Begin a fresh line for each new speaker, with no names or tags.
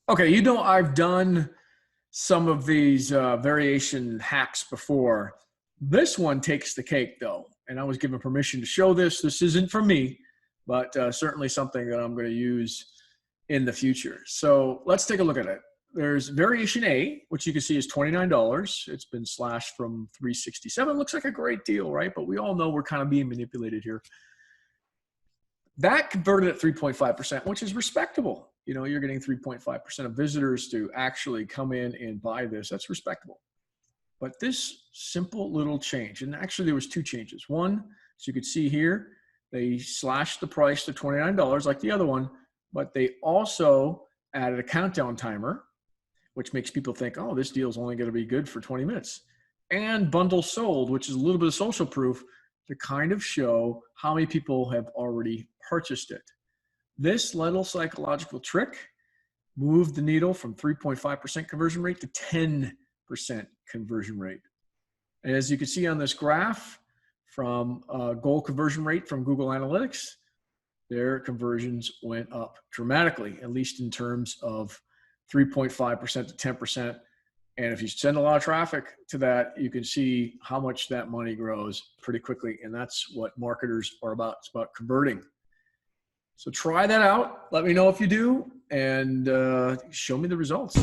Okay, you know, I've done some of these variation hacks before. This one takes the cake, though, and I was given permission to show this. This isn't for me, but certainly something that I'm going to use in the future. So let's take a look at it. There's variation A, which you can see is $29. It's been slashed from 367. Looks like a great deal, right? But we all know we're kind of being manipulated here. That converted at 3.5%, which is respectable. You know, you're getting 3.5% of visitors to actually come in and buy this. That's respectable. But this simple little change, and actually there was two changes. One, as you could see here, they slashed the price to $29 like the other one, but they also added a countdown timer, which makes people think, oh, this deal is only going to be good for 20 minutes. And bundle sold, which is a little bit of social proof to kind of show how many people have already purchased it. This little psychological trick moved the needle from 3.5% conversion rate to 10% conversion rate. And as you can see on this graph from goal conversion rate from Google Analytics, their conversions went up dramatically, at least in terms of 3.5% to 10%. And if you send a lot of traffic to that, you can see how much that money grows pretty quickly. And that's what marketers are about. It's about converting. So try that out. Let me know if you do, and show me the results.